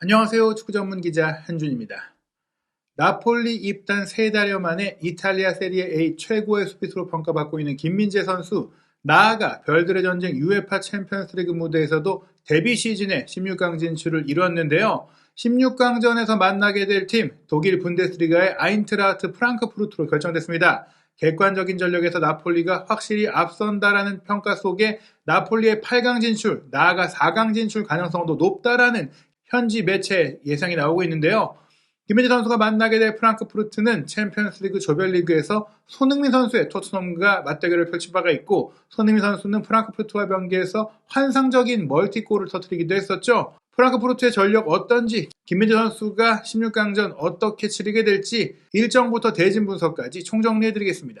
안녕하세요. 축구 전문 기자 한준입니다. 나폴리 입단 3달여 만에 이탈리아 세리에 A 최고의 수비수로 평가받고 있는 김민재 선수, 나아가 별들의 전쟁 UEFA 챔피언스리그 무대에서도 데뷔 시즌에 16강 진출을 이뤘는데요. 16강전에서 만나게 될 팀, 독일 분데스리가의 아인트라흐트 프랑크푸르트로 결정됐습니다. 객관적인 전력에서 나폴리가 확실히 앞선다라는 평가 속에 나폴리의 8강 진출, 나아가 4강 진출 가능성도 높다라는 현지 매체 예상이 나오고 있는데요. 김민재 선수가 만나게 될 프랑크푸르트는 챔피언스리그 조별리그에서 손흥민 선수의 토트넘과 맞대결을 펼칠 바가 있고, 손흥민 선수는 프랑크푸르트와 경기에서 환상적인 멀티골을 터뜨리기도 했었죠. 프랑크푸르트의 전력 어떤지, 김민재 선수가 16강전 어떻게 치르게 될지 일정부터 대진 분석까지 총정리해드리겠습니다.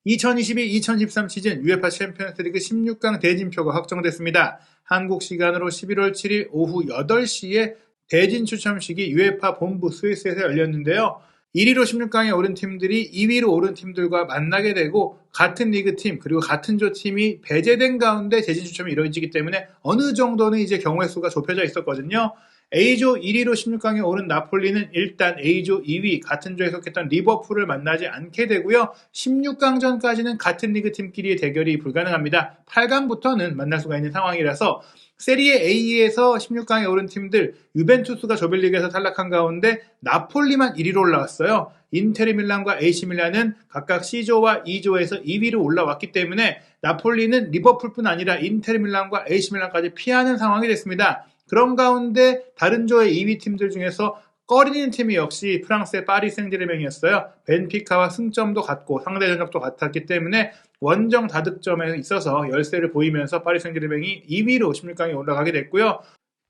2022-2023 시즌 UEFA 챔피언스리그 16강 대진표가 확정됐습니다. 한국 시간으로 11월 7일 오후 8시에 대진 추첨식이 UEFA 본부 스위스에서 열렸는데요. 1위로 16강에 오른 팀들이 2위로 오른 팀들과 만나게 되고, 같은 리그팀 그리고 같은 조 팀이 배제된 가운데 대진 추첨이 이루어지기 때문에 어느 정도는 이제 경우의 수가 좁혀져 있었거든요. A조 1위로 16강에 오른 나폴리는 일단 A조 2위 같은 조에 속했던 리버풀을 만나지 않게 되고요. 16강전까지는 같은 리그팀끼리의 대결이 불가능합니다. 8강부터는 만날 수가 있는 상황이라서 세리에 A에서 16강에 오른 팀들, 유벤투스가 조별리그에서 탈락한 가운데 나폴리만 1위로 올라왔어요. 인테르 밀란과 AC 밀란은 각각 C조와 E조에서 2위로 올라왔기 때문에 나폴리는 리버풀뿐 아니라 인테르 밀란과 AC 밀란까지 피하는 상황이 됐습니다. 그런 가운데 다른 조의 2위 팀들 중에서 꺼리는 팀이 역시 프랑스의 파리 생제르맹이었어요. 벤피카와 승점도 같고 상대 전적도 같았기 때문에 원정 다득점에 있어서 열세를 보이면서 파리 생제르맹이 2위로 16강에 올라가게 됐고요.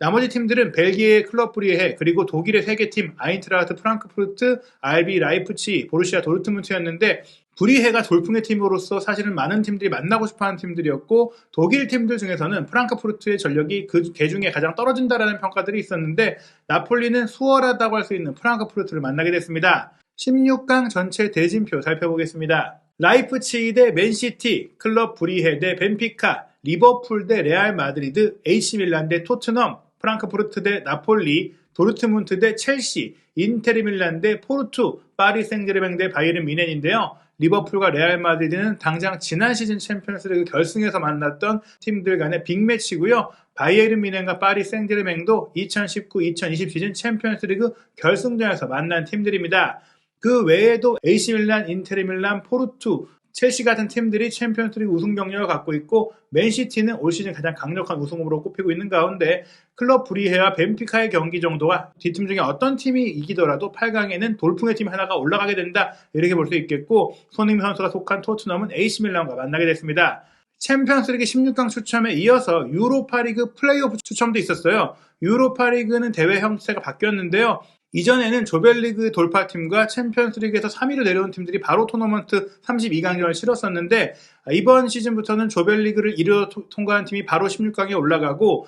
나머지 팀들은 벨기에의 클럽 브리헤, 그리고 독일의 3개 팀 아인트라흐트 프랑크푸르트, RB 라이프치히, 보루시아 도르트문트였는데, 브리헤가 돌풍의 팀으로서 사실은 많은 팀들이 만나고 싶어하는 팀들이었고, 독일 팀들 중에서는 프랑크푸르트의 전력이 그 개중에 가장 떨어진다라는 평가들이 있었는데, 나폴리는 수월하다고 할 수 있는 프랑크푸르트를 만나게 됐습니다. 16강 전체 대진표 살펴보겠습니다. 라이프치히 대 맨시티, 클럽 브리헤 대 벤피카, 리버풀 대 레알 마드리드, AC 밀란 대 토트넘, 프랑크푸르트 대 나폴리, 도르트문트 대 첼시, 인테르 밀란 대 포르투, 파리 생제르맹 대 바이에른 뮌헨인데요. 리버풀과 레알 마드리드는 당장 지난 시즌 챔피언스리그 결승에서 만났던 팀들 간의 빅매치고요. 바이에른 뮌헨과 파리 생제르맹도 2019-2020 시즌 챔피언스리그 결승전에서 만난 팀들입니다. 그 외에도 AC 밀란, 인테르 밀란, 포르투, 첼시 같은 팀들이 챔피언스리그 우승 경력을 갖고 있고, 맨시티는 올 시즌 가장 강력한 우승으로 꼽히고 있는 가운데 클럽 브리헤와 벤피카의 경기 정도와 뒷팀 중에 어떤 팀이 이기더라도 8강에는 돌풍의 팀 하나가 올라가게 된다, 이렇게 볼 수 있겠고, 손흥민 선수가 속한 토트넘은 AC 밀란과 만나게 됐습니다. 챔피언스리그 16강 추첨에 이어서 유로파리그 플레이오프 추첨도 있었어요. 유로파리그는 대회 형태가 바뀌었는데요. 이전에는 조별리그 돌파팀과 챔피언스리그에서 3위로 내려온 팀들이 바로 토너먼트 32강전을 치렀었는데, 이번 시즌부터는 조별리그를 1위로 통과한 팀이 바로 16강에 올라가고,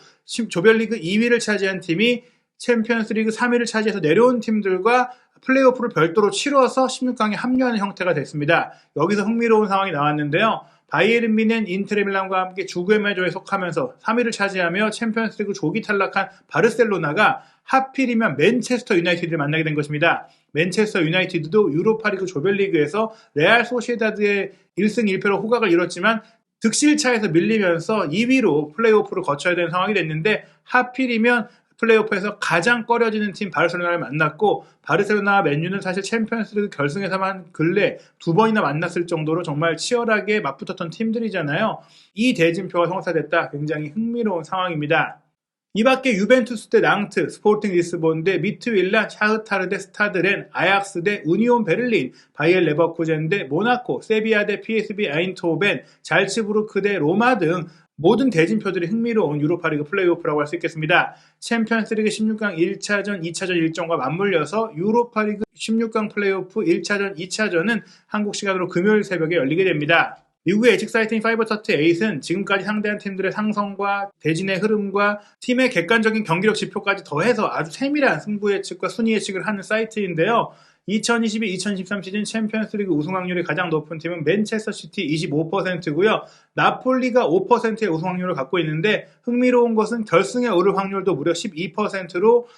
조별리그 2위를 차지한 팀이 챔피언스리그 3위를 차지해서 내려온 팀들과 플레이오프를 별도로 치러서 16강에 합류하는 형태가 됐습니다. 여기서 흥미로운 상황이 나왔는데요. 바이에른 뮌헨, 인테르 밀란과 함께 죽음의 조에 속하면서 3위를 차지하며 챔피언스리그 조기 탈락한 바르셀로나가 하필이면 맨체스터 유나이티드를 만나게 된 것입니다. 맨체스터 유나이티드도 유로파리그 조별리그에서 레알 소시에다드의 1승 1패로 호각을 이뤘지만 득실차에서 밀리면서 2위로 플레이오프를 거쳐야 되는 상황이 됐는데, 하필이면 플레이오프에서 가장 꺼려지는 팀 바르셀로나를 만났고, 바르셀로나와 맨유는 사실 챔피언스리그 결승에서만 근래 2번이나 만났을 정도로 정말 치열하게 맞붙었던 팀들이잖아요. 이 대진표가 성사됐다. 굉장히 흥미로운 상황입니다. 이 밖에 유벤투스 대 낭트, 스포팅 리스본 대 미트윌란, 샤흐타르 대 스타드렌, 아약스 대 우니온 베를린, 바이엘 레버쿠젠 대 모나코, 세비야 대 PSV 아인트호벤, 잘츠부르크 대 로마 등 모든 대진표들이 흥미로운 유로파리그 플레이오프라고 할 수 있겠습니다. 챔피언스리그 16강 1차전, 2차전 일정과 맞물려서 유로파리그 16강 플레이오프 1차전, 2차전은 한국 시간으로 금요일 새벽에 열리게 됩니다. 미국의 예측 사이트인 538은 지금까지 상대한 팀들의 상성과 대진의 흐름과 팀의 객관적인 경기력 지표까지 더해서 아주 세밀한 승부 예측과 순위 예측을 하는 사이트인데요. 2022-2023 시즌 챔피언스리그 우승 확률이 가장 높은 팀은 맨체스터 시티 25%고요. 나폴리가 5%의 우승 확률을 갖고 있는데, 흥미로운 것은 결승에 오를 확률도 무려 12%로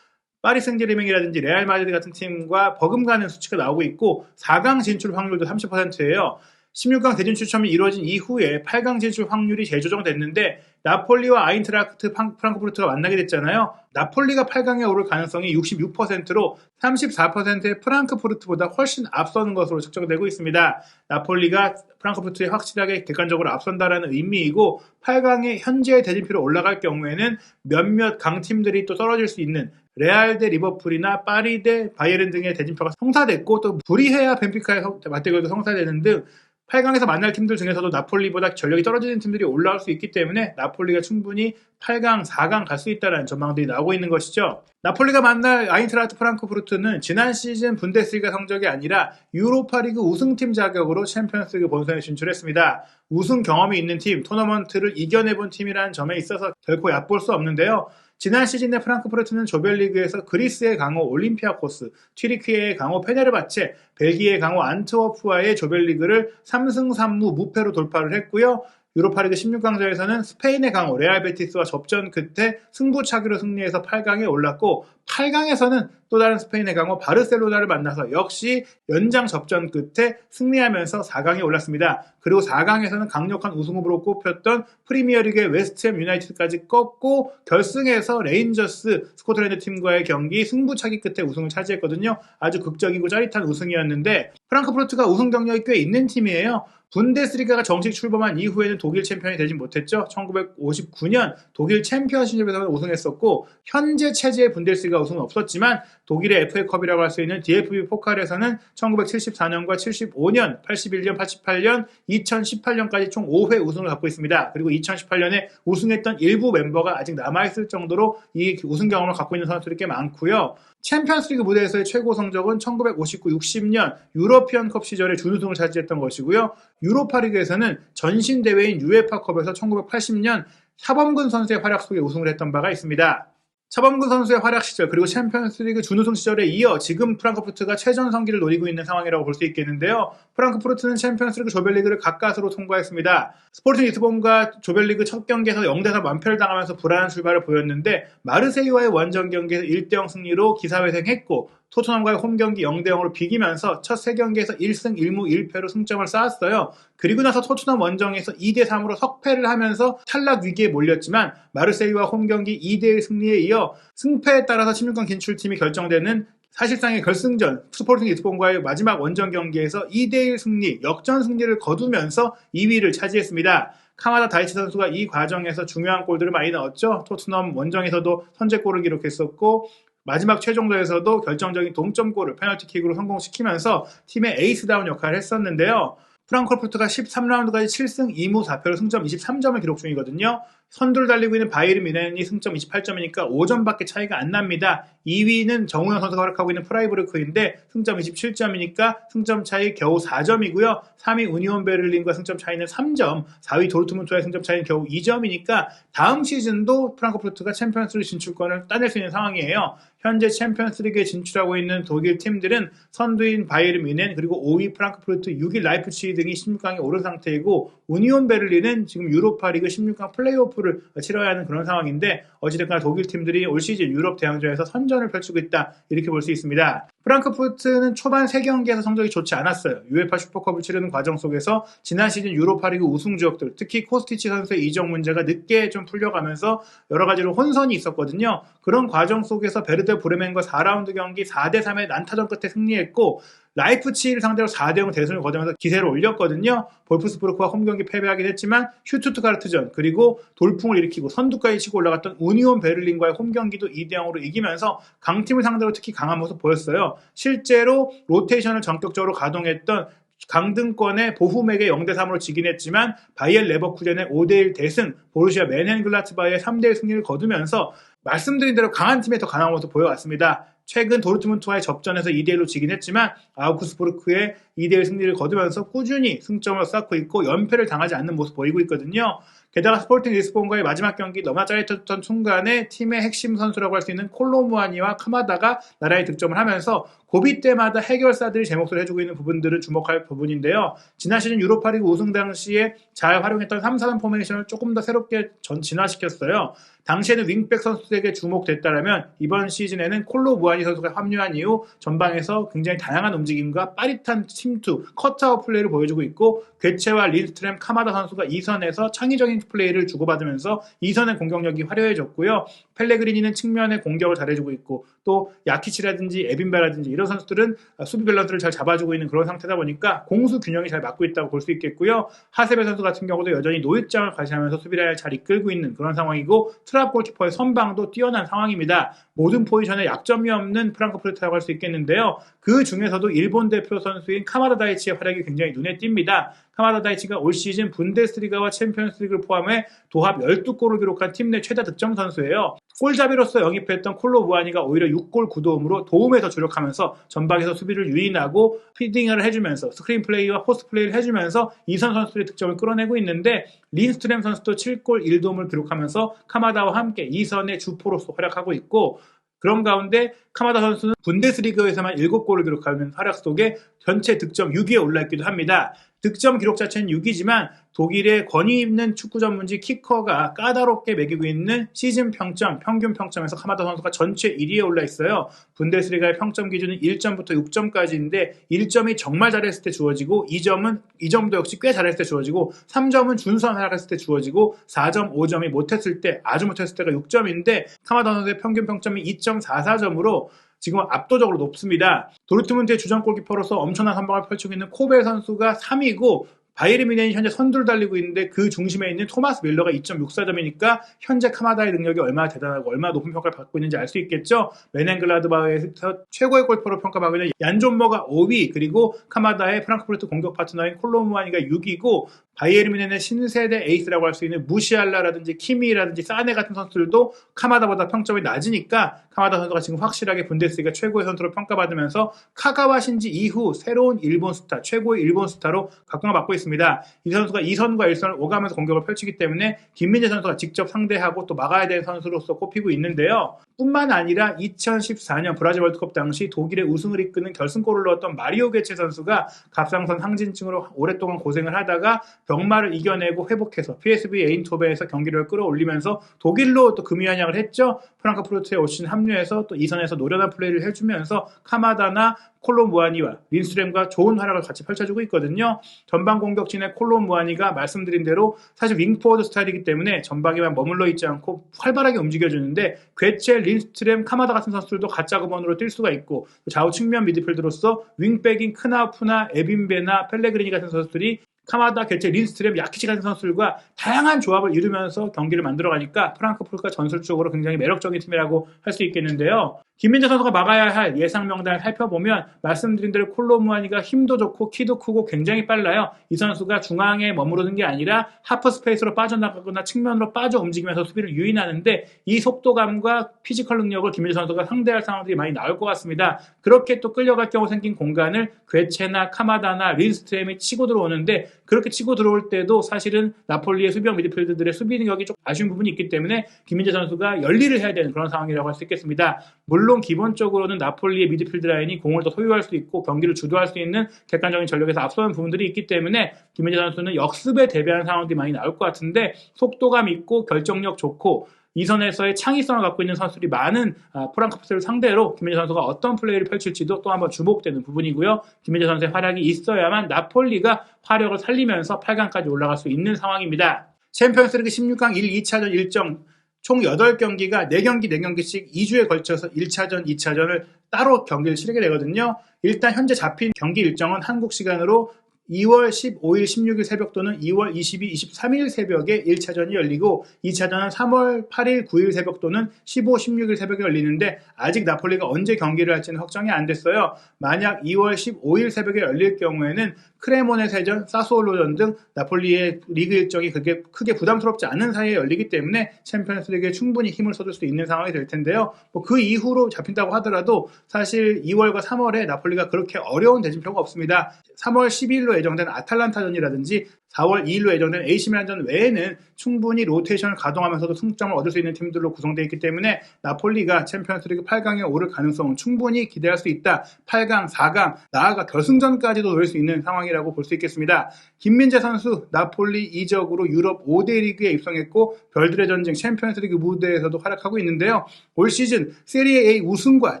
파리 생제르맹이라든지 레알 마드리드 같은 팀과 버금가는 수치가 나오고 있고 4강 진출 확률도 30%예요. 16강 대진 추첨이 이루어진 이후에 8강 진출 확률이 재조정됐는데 나폴리와 아인트라크트 프랑크푸르트가 만나게 됐잖아요. 나폴리가 8강에 오를 가능성이 66%로 34%의 프랑크푸르트보다 훨씬 앞서는 것으로 측정되고 있습니다. 나폴리가 프랑크푸르트에 확실하게 객관적으로 앞선다라는 의미이고 8강에 현재 대진표로 올라갈 경우에는 몇몇 강팀들이 또 떨어질 수 있는 레알 대 리버풀이나 파리 대 바이에른 등의 대진표가 성사됐고 또 불이해야 벤피카의 맞대결도 성사되는 등 8강에서 만날 팀들 중에서도 나폴리보다 전력이 떨어지는 팀들이 올라올 수 있기 때문에 나폴리가 충분히 8강, 4강 갈 수 있다는 전망들이 나오고 있는 것이죠. 나폴리가 만날 아인트라흐트 프랑크푸르트는 지난 시즌 분데스리가 성적이 아니라 유로파리그 우승팀 자격으로 챔피언스리그 본선에 진출했습니다. 우승 경험이 있는 팀, 토너먼트를 이겨내본 팀이라는 점에 있어서 결코 얕볼 수 없는데요. 지난 시즌에 프랑크푸르트는 조별리그에서 그리스의 강호 올림피아코스, 튀르키예의 강호 페네르바체, 벨기에의 강호 안트워프와의 조별리그를 3승 3무 무패로 돌파를 했고요. 유로파리그 16강전에서는 스페인의 강호 레알 베티스와 접전 끝에 승부차기로 승리해서 8강에 올랐고 8강에서는 또 다른 스페인의 강호 바르셀로나를 만나서 역시 연장 접전 끝에 승리하면서 4강에 올랐습니다. 그리고 4강에서는 강력한 우승 후보로 꼽혔던 프리미어리그의 웨스트햄 유나이티드까지 꺾고 결승에서 레인저스 스코틀랜드 팀과의 경기 승부차기 끝에 우승을 차지했거든요. 아주 극적이고 짜릿한 우승이었는데 프랑크푸르트가 우승 경력이 꽤 있는 팀이에요. 분데스리가가 정식 출범한 이후에는 독일 챔피언이 되진 못했죠. 1959년 독일 챔피언십에서는 우승했었고 현재 체제의 분데스리가 우승은 없었지만 독일의 FA컵이라고 할 수 있는 DFB 포칼에서는 1974년과 75년, 81년, 88년, 2018년까지 총 5회 우승을 갖고 있습니다. 그리고 2018년에 우승했던 일부 멤버가 아직 남아있을 정도로 이 우승 경험을 갖고 있는 선수들이 꽤 많고요. 챔피언스리그 무대에서의 최고 성적은 1959-60년 유러피언컵 시절에 준우승을 차지했던 것이고요. 유로파리그에서는 전신 대회인 유에파컵에서 1980년 차범근 선수의 활약 속에 우승을 했던 바가 있습니다. 차범근 선수의 활약 시절 그리고 챔피언스리그 준우승 시절에 이어 지금 프랑크푸르트가 최전 성기를 노리고 있는 상황이라고 볼 수 있겠는데요. 프랑크푸르트는 챔피언스리그 조별리그를 가까스로 통과했습니다. 스포팅 리스본과 조별리그 첫 경기에서 0대4 완패를 당하면서 불안한 출발을 보였는데 마르세유와의 원정 경기에서 1대0 승리로 기사회생했고 토트넘과의 홈경기 0대0으로 비기면서 첫 3경기에서 1승 1무 1패로 승점을 쌓았어요. 그리고 나서 토트넘 원정에서 2대3으로 석패를 하면서 탈락 위기에 몰렸지만 마르세유와 홈경기 2대1 승리에 이어 승패에 따라서 16강 진출팀이 결정되는 사실상의 결승전 스포팅 리스본과의 마지막 원정 경기에서 2대1 승리, 역전 승리를 거두면서 2위를 차지했습니다. 카마다 다이치 선수가 이 과정에서 중요한 골들을 많이 넣었죠. 토트넘 원정에서도 선제골을 기록했었고 마지막 최종전에서도 결정적인 동점골을 페널티킥으로 성공시키면서 팀의 에이스다운 역할을 했었는데요. 프랑크푸르트가 13라운드까지 7승 2무 4패로 승점 23점을 기록 중이거든요. 선두를 달리고 있는 바이에른 뮌헨이 승점 28점이니까 5점밖에 차이가 안 납니다. 2위는 정우영 선수가 활약하고 있는 프라이부르크인데 승점 27점이니까 승점 차이 겨우 4점이고요. 3위 우니온 베를린과 승점 차이는 3점, 4위 도르트문트와의 승점 차이는 겨우 2점이니까 다음 시즌도 프랑크푸르트가 챔피언스리그 진출권을 따낼 수 있는 상황이에요. 현재 챔피언스리그에 진출하고 있는 독일 팀들은 선두인 바이에른 뮌헨 그리고 5위 프랑크푸르트, 6위 라이프치히 등이 16강에 오른 상태이고 우니온 베를린은 지금 유로파리그 16강 플레이오프를 치러야 하는 그런 상황인데 어찌됐거나 독일 팀들이 올 시즌 유럽 대항전에서 선전을 펼치고 있다 이렇게 볼 수 있습니다. 프랑크푸르트는 초반 3경기에서 성적이 좋지 않았어요. UEFA 슈퍼컵을 치르는 과정 속에서 지난 시즌 유로파리그 우승 주역들 특히 코스티치 선수의 이적 문제가 늦게 좀 풀려가면서 여러 가지로 혼선이 있었거든요. 그런 과정 속에서 베르데 브레멘과 4라운드 경기 4대3의 난타전 끝에 승리했고 라이프치히를 상대로 4대0 대승을 거두면서 기세를 올렸거든요. 볼프스부르크와 홈경기 패배하긴 했지만 슈투트가르트전 그리고 돌풍을 일으키고 선두까지 치고 올라갔던 우니온 베를린과의 홈경기도 2대0으로 이기면서 강팀을 상대로 특히 강한 모습 보였어요. 실제로 로테이션을 전격적으로 가동했던 강등권의 보훔에게 0대3으로 지긴 했지만 바이엘 레버쿠젠의 5대1 대승, 보루시아 멘헨글라츠바의 3대1 승리를 거두면서 말씀드린 대로 강한 팀에 더 강한 모습 보여왔습니다. 최근 도르트문트와의 접전에서 2대1로 지긴 했지만 아우크스부르크의 2대1 승리를 거두면서 꾸준히 승점을 쌓고 있고 연패를 당하지 않는 모습 보이고 있거든요. 게다가 스포팅 리스본과의 마지막 경기 너무나 짜릿했던 순간에 팀의 핵심 선수라고 할 수 있는 콜로무아니와 카마다가 나란히 득점을 하면서 고비 때마다 해결사들이 제 몫을 해주고 있는 부분들은 주목할 부분인데요. 지난 시즌 유로파리그 우승 당시에 잘 활용했던 3-4-3 포메이션을 조금 더 새롭게 진화시켰어요. 당시에는 윙백 선수에게 주목됐다라면 이번 시즌에는 콜로 무아니 선수가 합류한 이후 전방에서 굉장히 다양한 움직임과 빠릿한 침투, 컷아웃 플레이를 보여주고 있고 괴체와 린스트램, 카마다 선수가 2선에서 창의적인 플레이를 주고받으면서 2선의 공격력이 화려해졌고요. 펠레그리니는 측면에 공격을 잘해주고 있고 또 야키치라든지 에빈바라든지 이런 선수들은 수비 밸런스를 잘 잡아주고 있는 그런 상태다 보니까 공수 균형이 잘 맞고 있다고 볼 수 있겠고요. 하세베 선수 같은 경우도 여전히 노입장을 과시하면서 수비라인을 잘 이끌고 있는 그런 상황이고 트랍 골키퍼의 선방도 뛰어난 상황입니다. 모든 포지션에 약점이 없는 프랑크푸르트라고 할 수 있겠는데요. 그 중에서도 일본 대표 선수인 카마다 다이치의 활약이 굉장히 눈에 띕니다. 카마다 다이치가 올 시즌 분데스리가와 챔피언스리그를 포함해 도합 12골을 기록한 팀 내 최다 득점 선수예요. 골잡이로서 영입했던 콜로 무아니가 오히려 6골 9도움으로 도움에 더 주력하면서 전방에서 수비를 유인하고 피딩을 해주면서 스크린 플레이와 포스트 플레이를 해주면서 이선 선수들의 득점을 끌어내고 있는데 린스트램 선수도 7골 1도움을 기록하면서 카마다와 함께 2선의 주포로서 활약하고 있고 그런 가운데 카마다 선수는 분데스리가에서만 7골을 기록하는 활약 속에 전체 득점 6위에 올라있기도 합니다. 득점 기록 자체는 6위지만 독일의 권위 있는 축구 전문지 키커가 까다롭게 매기고 있는 시즌 평점, 평균 평점에서 카마다 선수가 전체 1위에 올라 있어요. 분데스리가의 평점 기준은 1점부터 6점까지인데 1점이 정말 잘했을 때 주어지고 2점도 역시 꽤 잘했을 때 주어지고 3점은 준수한 활약했을 때 주어지고 4점, 5점이 못했을 때 아주 못했을 때가 6점인데 카마다 선수의 평균 평점이 2.44점으로 지금 압도적으로 높습니다. 도르트문트의 주전 골키퍼로서 엄청난 선방을 펼치고 있는 코벨 선수가 3위고 바이에른 뮌헨이 현재 선두를 달리고 있는데 그 중심에 있는 토마스 밀러가 2.64점이니까 현재 카마다의 능력이 얼마나 대단하고 얼마나 높은 평가를 받고 있는지 알 수 있겠죠. 메넨글라드바흐에서 최고의 골키퍼로 평가받고 있는 얀 존머가 5위 그리고 카마다의 프랑크푸르트 공격 파트너인 콜로 무아니가 6위고 바이에른 뮌헨의 신세대 에이스라고 할 수 있는 무시알라라든지 키미라든지 사네 같은 선수들도 카마다보다 평점이 낮으니까 카마다 선수가 지금 확실하게 분데스리가 최고의 선수로 평가받으면서 카가와 신지 이후 새로운 일본 스타, 최고의 일본 스타로 각광받고 있습니다. 이 선수가 2선과 1선을 오가면서 공격을 펼치기 때문에 김민재 선수가 직접 상대하고 또 막아야 될 선수로서 꼽히고 있는데요. 뿐만 아니라 2014년 브라질 월드컵 당시 독일의 우승을 이끄는 결승골을 넣었던 마리오 게체 선수가 갑상선 항진증으로 오랫동안 고생을 하다가 병마를 이겨내고 회복해서 PSV 에인토벤에서 경기를 끌어올리면서 독일로 또 금이환영을 했죠. 프랑크푸르트에 올 시즌 합류해서 또 2선에서 노련한 플레이를 해주면서 카마다나 콜로 무아니와 린스트램과 좋은 활약을 같이 펼쳐주고 있거든요. 전방 공격진의 콜로 무아니가 말씀드린 대로 사실 윙포워드 스타일이기 때문에 전방에만 머물러 있지 않고 활발하게 움직여주는데 괴체, 린스트램, 카마다 같은 선수들도 가짜 구번으로 뛸 수가 있고 좌우 측면 미드필드로서 윙백인 크나우프나 에빈베나 펠레그리니 같은 선수들이 카마다, 괴체, 린스트램, 야키치 같은 선수들과 다양한 조합을 이루면서 경기를 만들어가니까 프랑크푸르트가 전술적으로 굉장히 매력적인 팀이라고 할 수 있겠는데요. 김민재 선수가 막아야 할 예상 명단을 살펴보면 말씀드린 대로 콜로 무아니가 힘도 좋고 키도 크고 굉장히 빨라요. 이 선수가 중앙에 머무르는 게 아니라 하프 스페이스로 빠져나가거나 측면으로 빠져 움직이면서 수비를 유인하는데 이 속도감과 피지컬 능력을 김민재 선수가 상대할 상황들이 많이 나올 것 같습니다. 그렇게 또 끌려갈 경우 생긴 공간을 괴체나 카마다나 린스트램이 치고 들어오는데 그렇게 치고 들어올 때도 사실은 나폴리의 수비형 미드필드들의 수비 능력이 좀 아쉬운 부분이 있기 때문에 김민재 선수가 열일을 해야 되는 그런 상황이라고 할 수 있겠습니다. 물론 기본적으로는 나폴리의 미드필드 라인이 공을 더 소유할 수 있고 경기를 주도할 수 있는 객관적인 전력에서 앞서는 부분들이 있기 때문에 김민재 선수는 역습에 대비하는 상황들이 많이 나올 것 같은데 속도감 있고 결정력 좋고 이선에서의 창의성을 갖고 있는 선수들이 많은 프랑크푸르트를 상대로 김민재 선수가 어떤 플레이를 펼칠지도 또 한번 주목되는 부분이고요. 김민재 선수의 활약이 있어야만 나폴리가 화력을 살리면서 8강까지 올라갈 수 있는 상황입니다. 챔피언스리그 16강 1, 2차전 일정 총 8경기가 4경기씩 2주에 걸쳐서 1차전, 2차전을 따로 경기를 치르게 되거든요. 일단 현재 잡힌 경기 일정은 한국 시간으로 2월 15일, 16일 새벽 또는 2월 22, 23일 새벽에 1차전이 열리고 2차전은 3월 8일, 9일 새벽 또는 15, 16일 새벽에 열리는데 아직 나폴리가 언제 경기를 할지는 확정이 안 됐어요. 만약 2월 15일 새벽에 열릴 경우에는 크레모네세전, 사스올로전 등 나폴리의 리그 일정이 그렇게 크게 부담스럽지 않은 사이에 열리기 때문에 챔피언스 리그에 충분히 힘을 쏟을 수 있는 상황이 될 텐데요. 그 이후로 잡힌다고 하더라도 사실 2월과 3월에 나폴리가 그렇게 어려운 대진표가 없습니다. 3월 12일로 예정된 아탈란타전이라든지 4월 2일로 예정된 AC밀란전 외에는 충분히 로테이션을 가동하면서도 승점을 얻을 수 있는 팀들로 구성되어 있기 때문에 나폴리가 챔피언스리그 8강에 오를 가능성은 충분히 기대할 수 있다. 8강, 4강, 나아가 결승전까지도 노릴 수 있는 상황이라고 볼 수 있겠습니다. 김민재 선수 나폴리 이적으로 유럽 5대 리그에 입성했고 별들의 전쟁 챔피언스리그 무대에서도 활약하고 있는데요. 올 시즌 세리에 A 우승과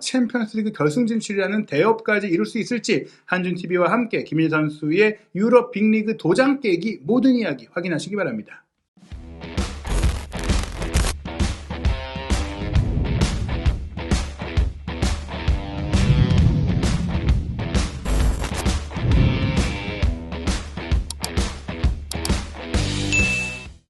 챔피언스리그 결승 진출이라는 대업까지 이룰 수 있을지 한준TV와 함께 김민재 선수의 유럽 빅리그 도장 깨기 모든 이야기 확인하시기 바랍니다.